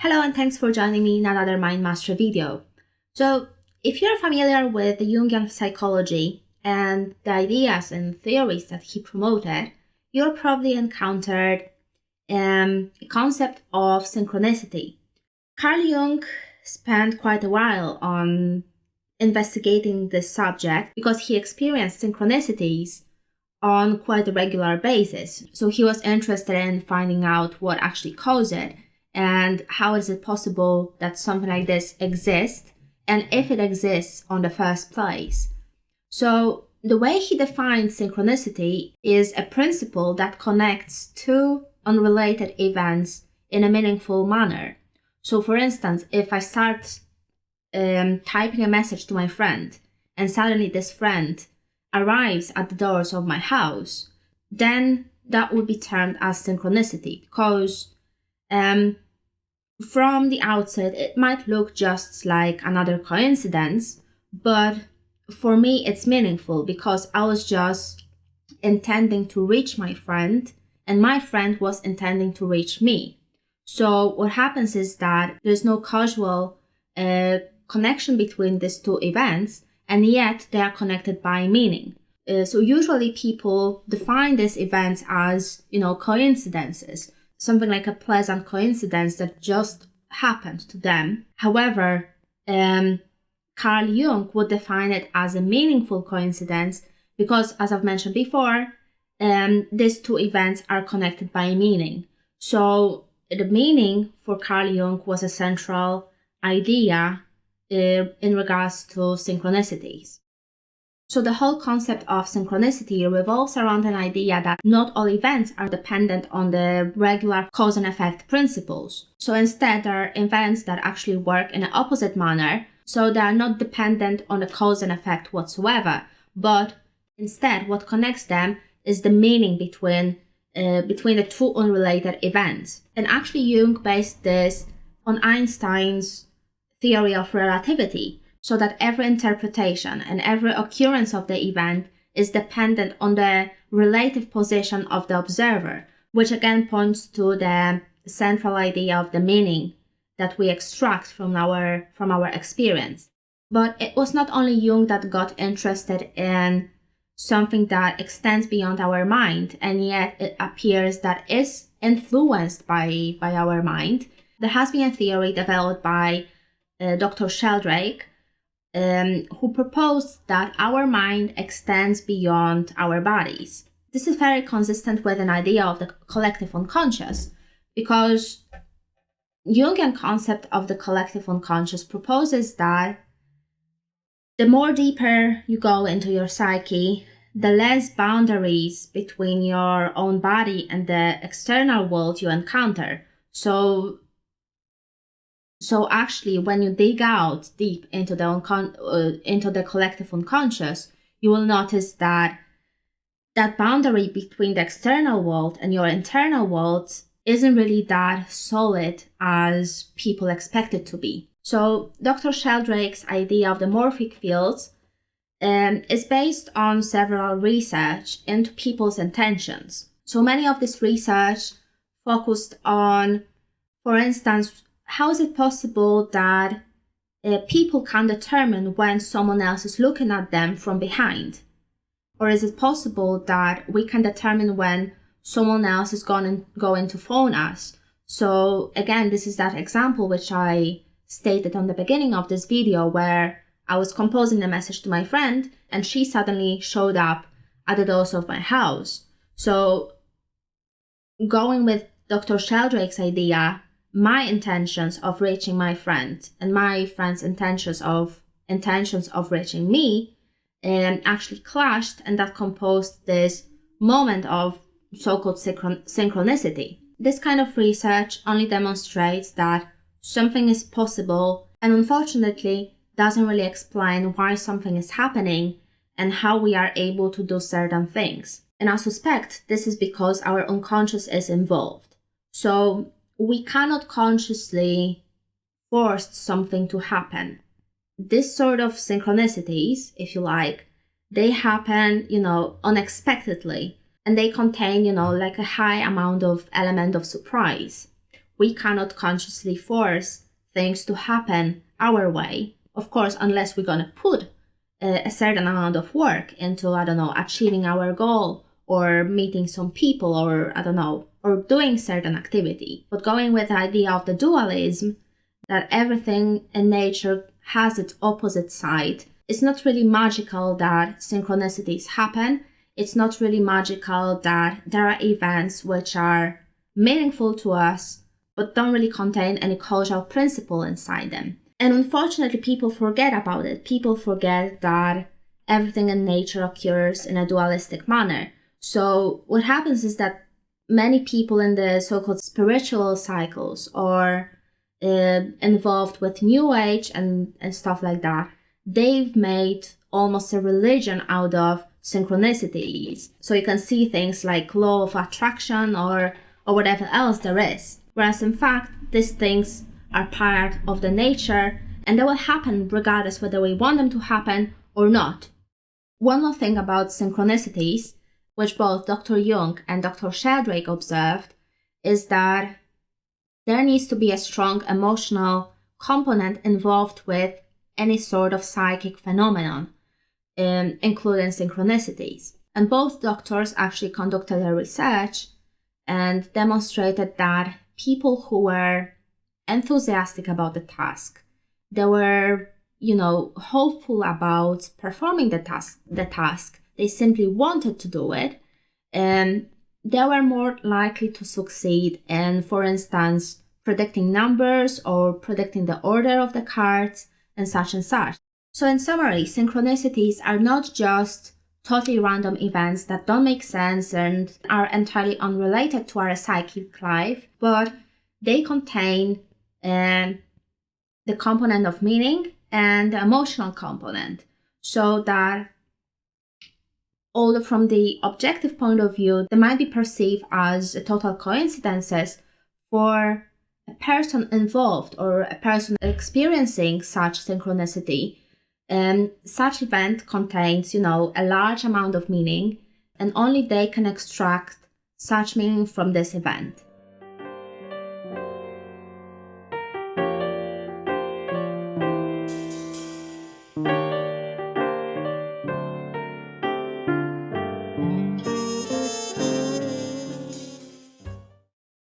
Hello and thanks for joining me in another Mind Mastery video. So, if you're familiar with the Jungian psychology and the ideas and theories that he promoted, you'll probably encountered a concept of synchronicity. Carl Jung spent quite a while on investigating this subject because he experienced synchronicities on quite a regular basis. So he was interested in finding out what actually caused it and how is it possible that something like this exists and if it exists on the first place. So the way he defines synchronicity is a principle that connects two unrelated events in a meaningful manner. So for instance, if I start typing a message to my friend and suddenly this friend arrives at the doors of my house, then that would be termed as synchronicity because from the outset it might look just like another coincidence, but for me it's meaningful because I was just intending to reach my friend and my friend was intending to reach me. So what happens is that there's no causal connection between these two events, and yet they are connected by meaning. So usually people define these events as, coincidences, something like a pleasant coincidence that just happened to them. However, Carl Jung would define it as a meaningful coincidence because, as I've mentioned before, these two events are connected by meaning. So the meaning for Carl Jung was a central idea in regards to synchronicities. So the whole concept of synchronicity revolves around an idea that not all events are dependent on the regular cause and effect principles. So instead, there are events that actually work in an opposite manner, so they are not dependent on the cause and effect whatsoever, but instead what connects them is the meaning between the two unrelated events. And actually Jung based this on Einstein's theory of relativity, so that every interpretation and every occurrence of the event is dependent on the relative position of the observer, which again points to the central idea of the meaning that we extract from our experience. But it was not only Jung that got interested in something that extends beyond our mind, and yet it appears that is influenced by our mind. There has been a theory developed by Dr. Sheldrake, who proposed that our mind extends beyond our bodies. This is very consistent with an idea of the collective unconscious, because Jungian concept of the collective unconscious proposes that the more deeper you go into your psyche, the less boundaries between your own body and the external world you encounter. So actually, when you dig out deep into the collective unconscious, you will notice that boundary between the external world and your internal world isn't really that solid as people expect it to be. So Dr. Sheldrake's idea of the morphic fields is based on several research into people's intentions. So many of this research focused on, for instance, how is it possible that people can determine when someone else is looking at them from behind? Or is it possible that we can determine when someone else is going to phone us? So again, this is that example which I stated on the beginning of this video where I was composing a message to my friend and she suddenly showed up at the doors of my house. So going with Dr. Sheldrake's idea, my intentions of reaching my friend and my friend's intentions of reaching me actually clashed, and that composed this moment of so-called synchronicity. This kind of research only demonstrates that something is possible and unfortunately doesn't really explain why something is happening and how we are able to do certain things. And I suspect this is because our unconscious is involved. So we cannot consciously force something to happen. This sort of synchronicities, if you like, they happen, unexpectedly, and they contain, like a high amount of element of surprise, we cannot consciously force things to happen our way. Of course, unless we're going to put a certain amount of work into, achieving our goal or meeting some people or, or doing certain activity. But going with the idea of the dualism, that everything in nature has its opposite side, it's not really magical that synchronicities happen. It's not really magical that there are events which are meaningful to us, but don't really contain any causal principle inside them. And unfortunately, people forget about it. People forget that everything in nature occurs in a dualistic manner. So what happens is that many people in the so-called spiritual cycles or involved with New Age and stuff like that, they've made almost a religion out of synchronicities. So you can see things like law of attraction or whatever else there is. Whereas in fact, these things are part of the nature and they will happen regardless whether we want them to happen or not. One more thing about synchronicities, which both Dr. Jung and Dr. Sheldrake observed, is that there needs to be a strong emotional component involved with any sort of psychic phenomenon, including synchronicities. And both doctors actually conducted their research and demonstrated that people who were enthusiastic about the task, they were, hopeful about performing the task. They simply wanted to do it, and they were more likely to succeed in, for instance, predicting numbers or predicting the order of the cards and such and such. So in summary, synchronicities are not just totally random events that don't make sense and are entirely unrelated to our psychic life, but they contain the component of meaning and the emotional component, so that although from the objective point of view, they might be perceived as total coincidences, for a person involved or a person experiencing such synchronicity, such event contains, a large amount of meaning, and only they can extract such meaning from this event.